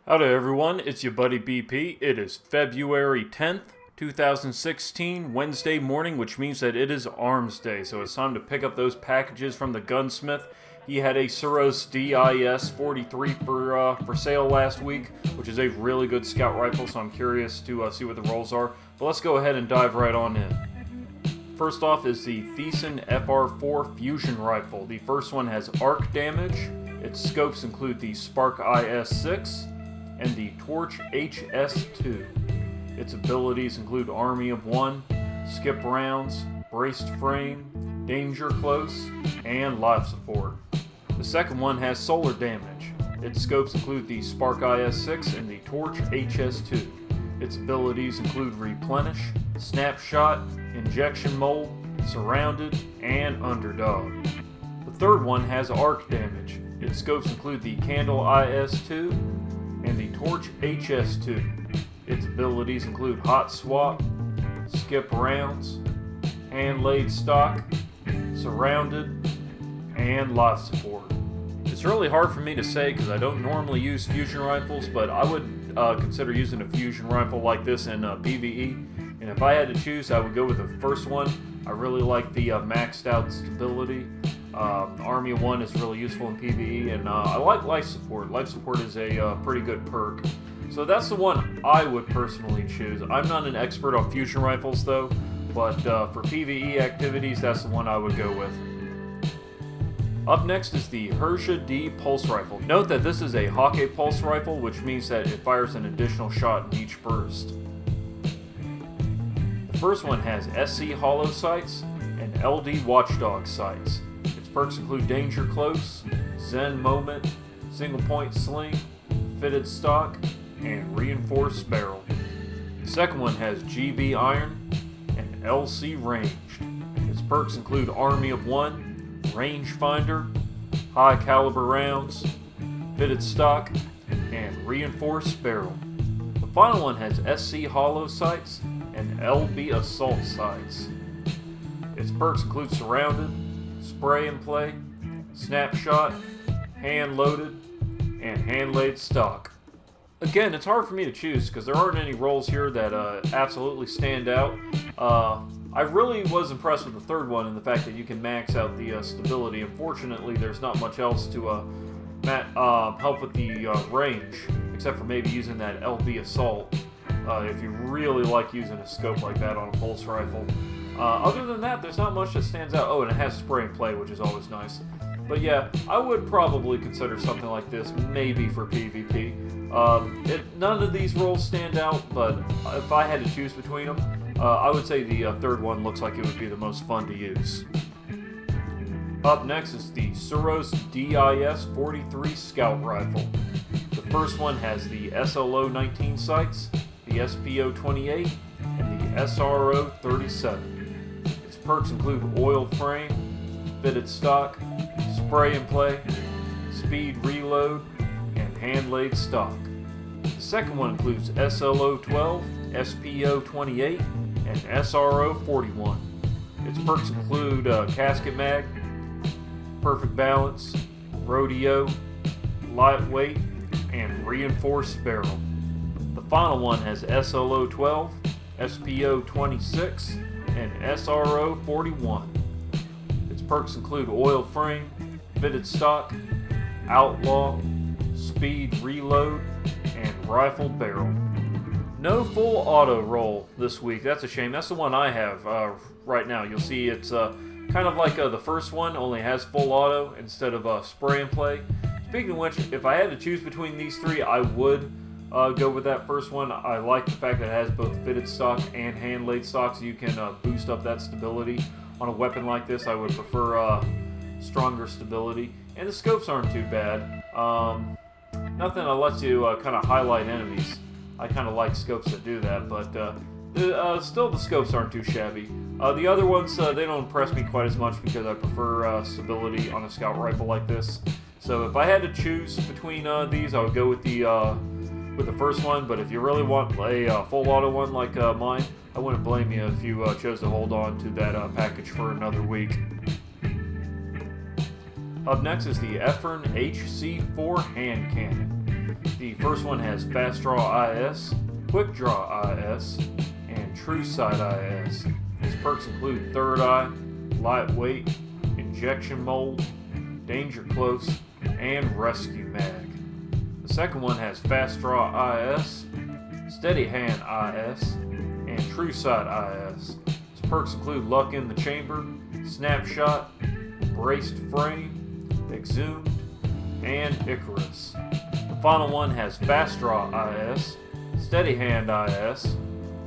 Howdy everyone, it's your buddy BP. It is February 10th, 2016, Wednesday morning, which means that it is Armsday, so it's time to pick up those packages from the gunsmith. He had a Suros DIS-43 for sale last week, which is a really good scout rifle, so I'm curious to see what the rolls are. But let's go ahead and dive right on in. First off is the Thesan FR4 fusion rifle. The first one has arc damage. Its scopes include the Spark IS6 and the Torch HS2. Its abilities include Army of One, skip rounds, braced frame, danger close, and life support. The second one has solar damage. Its scopes include the Spark IS6 and the Torch HS2. Its abilities include replenish, snapshot, injection mold, surrounded, and underdog. The third one has arc damage. Its scopes include the Candle IS2 and the Torch HS2. Its abilities include hot swap, skip rounds, hand laid stock, surrounded, and life support. It's really hard for me to say because I don't normally use fusion rifles, but I would consider using a fusion rifle like this in PvE. And if I had to choose, I would go with the first one. I really like the maxed out stability. Army of One is really useful in PvE, and I like life support. Life support is a pretty good perk. So that's the one I would personally choose. I'm not an expert on fusion rifles though, but for PvE activities, that's the one I would go with. Up next is the Herja-D pulse rifle. Note that this is a Hakke pulse rifle, which means that it fires an additional shot in each burst. The first one has SC hollow sights and LD watchdog sights. Its perks include danger close, Zen moment, single point sling, fitted stock, and reinforced barrel. The second one has GB iron and LC ranged. Its perks include Army of One, rangefinder, high caliber rounds, fitted stock, and reinforced barrel. The final one has SC hollow sights and LB assault sights. Its perks include surrounded, spray and play, snapshot, hand loaded, and hand laid stock. Again, it's hard for me to choose because there aren't any rolls here that absolutely stand out. I really was impressed with the third one and the fact that you can max out the stability. Unfortunately, there's not much else to help with the range, except for maybe using that LB assault if you really like using a scope like that on a pulse rifle. Other than that, there's not much that stands out. Oh, and it has spray and play, which is always nice. But yeah, I would probably consider something like this, maybe for PvP. None of these rolls stand out, but if I had to choose between them, I would say the third one looks like it would be the most fun to use. Up next is the Suros DIS-43 Scout Rifle. The first one has the SLO-19 sights, the SPO-28, and the SRO-37. Its perks include oil frame, fitted stock, spray and play, speed reload, and hand laid stock. The second one includes SLO-12, SPO-28, and SRO-41. Its perks include casket mag, perfect balance, rodeo, lightweight, and reinforced barrel. The final one has SLO-12, SPO-26, and SRO-41. Its perks include oil frame, fitted stock, outlaw, speed reload, and rifle barrel. No full auto roll this week. That's a shame. That's the one I have right now. You'll see it's kind of like the first one, only has full auto instead of spray and play. Speaking of which, if I had to choose between these three, I would go with that first one. I like the fact that it has both fitted stock and hand laid stock, so you can boost up that stability. On a weapon like this, I would prefer stronger stability. And the scopes aren't too bad. Nothing that lets you kind of highlight enemies. I kind of like scopes that do that, but still the scopes aren't too shabby. The other ones, they don't impress me quite as much because I prefer stability on a scout rifle like this. So if I had to choose between these, I would go with the first one, but if you really want a full auto one like mine, I wouldn't blame you if you chose to hold on to that package for another week. Up next is the Uffern HC4 hand cannon. The first one has Fast Draw IS, Quick Draw IS, and True Sight IS. Its perks include Third Eye, Lightweight, Injection Mold, Danger Close, and Rescue Mag. The second one has Fast Draw IS, Steady Hand IS, and True Sight IS. Its perks include Luck in the Chamber, Snapshot, Braced Frame, Exhumed, and Icarus. The final one has Fast Draw IS, Steady Hand IS,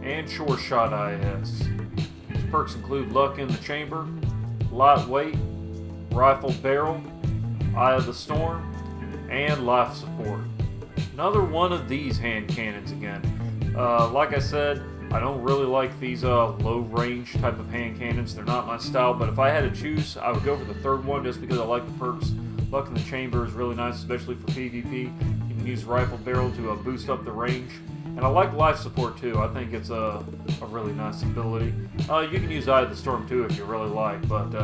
and Sure Shot IS. Its perks include Luck in the Chamber, Lightweight, Rifle Barrel, Eye of the Storm, and Life Support. Another one of these hand cannons again. Like I said, I don't really like these low range type of hand cannons. They're not my style, but if I had to choose, I would go for the third one just because I like the perks. Luck in the Chamber is really nice, especially for PvP. You can use Rifle Barrel to boost up the range. And I like Life Support too. I think it's a really nice ability. You can use Eye of the Storm too if you really like, but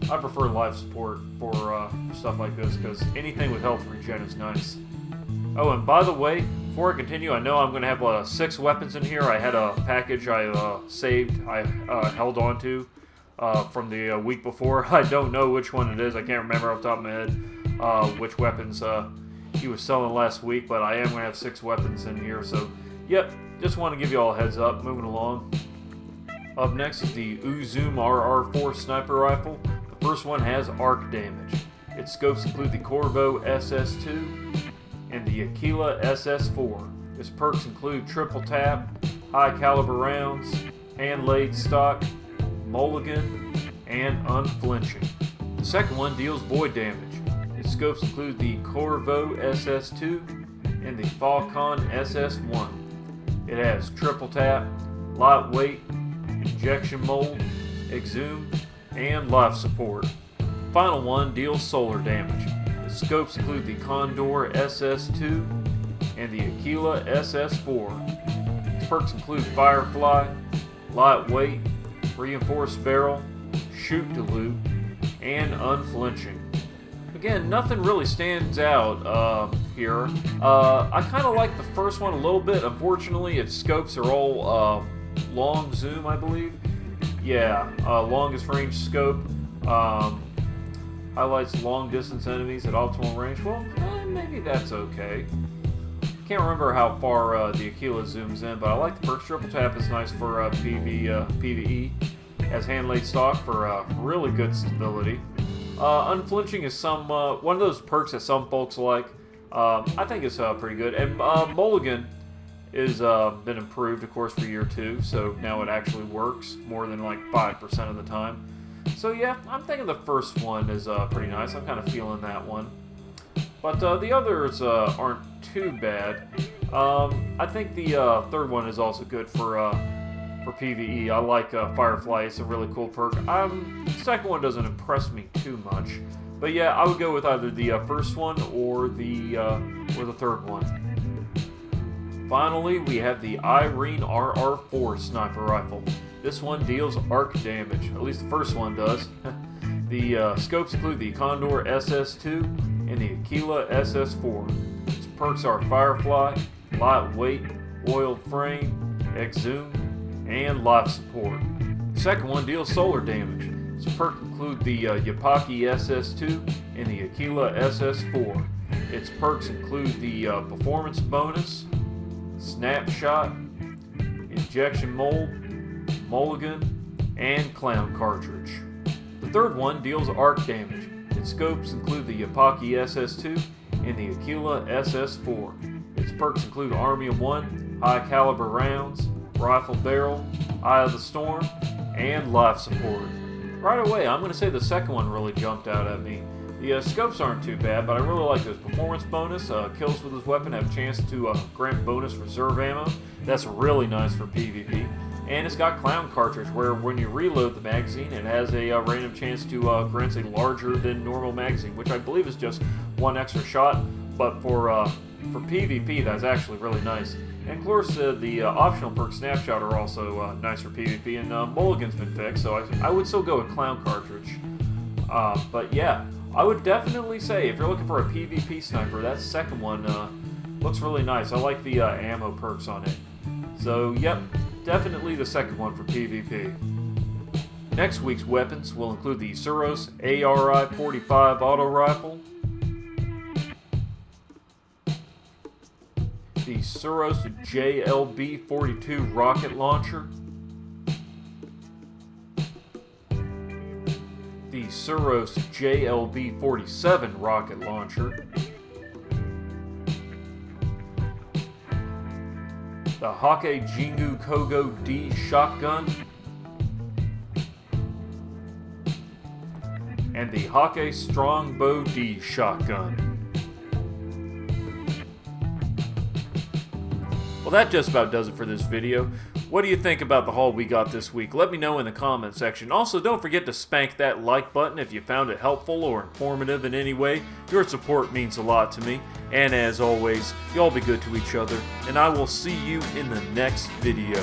I prefer Life Support for stuff like this because anything with health regen is nice. Oh, and by the way, before I continue, I know I'm going to have 6 weapons in here. I had a package I saved, I held on to from the week before. I don't know which one it is. I can't remember off the top of my head which weapons he was selling last week, but I am going to have 6 weapons in here. So, yep, just want to give you all a heads up. Moving along. Up next is the Uzume RR4 sniper rifle. The first one has arc damage. Its scopes include the Corvo SS2 and the Aquila SS4. Its perks include Triple Tap, High Caliber Rounds, Hand-Laid Stock, Mulligan, and Unflinching. The second one deals void damage. Its scopes include the Corvo SS2 and the Falcon SS1. It has Triple Tap, Lightweight, Injection Mold, Exhumed, and Life Support. The final one deals solar damage. Its scopes include the Condor SS2 and the Aquila SS4. Its perks include Firefly, Lightweight, Reinforced Barrel, Shoot to Loot, and Unflinching. Again, nothing really stands out here. I kind of like the first one a little bit. Unfortunately, its scopes are all long zoom, I believe. Yeah, longest range scope. Highlights long distance enemies at optimal range. Well, maybe that's okay. Can't remember how far the Aquila zooms in, but I like the perks. Triple Tap is nice for PvE. Has Hand-Laid Stock for really good stability. Unflinching is one of those perks that some folks like. I think it's pretty good. And Mulligan is been improved, of course, for year 2, so now it actually works more than like 5% of the time. So yeah, I'm thinking the first one is pretty nice. I'm kind of feeling that one. But the others aren't too bad. I think the third one is also good for PvE. I like Firefly. It's a really cool perk. The second one doesn't impress me too much. But yeah, I would go with either the first one or the third one. Finally, we have the Irene RR4 sniper rifle. This one deals arc damage, at least the first one does. The scopes include the Condor SS2 and the Aquila SS4. Its perks are Firefly, Lightweight, Oiled Frame, Exhumed, and Life Support. The second one deals solar damage. Its perks include the Yapaki SS2 and the Aquila SS4. Its perks include the Performance Bonus, Snapshot, Injection Mold, Mulligan, and Clown Cartridge. The third one deals arc damage. Its scopes include the Yapaki SS2 and the Aquila SS4. Its perks include Army of One, High Caliber Rounds, Rifle Barrel, Eye of the Storm, and Life Support. Right away, I'm going to say the second one really jumped out at me. The scopes aren't too bad, but I really like this performance bonus. Kills with this weapon have a chance to grant bonus reserve ammo. That's really nice for PvP. And it's got Clown Cartridge, where when you reload the magazine, it has a random chance to grant a larger than normal magazine, which I believe is just 1 extra shot. But for PvP, that's actually really nice. And of course, the optional perk Snapshot are also nice for PvP, and Mulligan's been fixed, so I would still go with Clown Cartridge. But yeah, I would definitely say if you're looking for a PvP sniper, that second one Looks really nice. I like the ammo perks on it. So, yep, definitely the second one for PvP. Next week's weapons will include the Suros ARI-45 auto rifle, the Suros JLB-42 rocket launcher, the Suros JLB-47 rocket launcher, the Hakke Jingukoho-D shotgun, and the Hakke Strongbow-D shotgun. Well, that just about does it for this video. What do you think about the haul we got this week? Let me know in the comment section. Also, don't forget to spank that like button if you found it helpful or informative in any way. Your support means a lot to me. And as always, y'all be good to each other, and I will see you in the next video.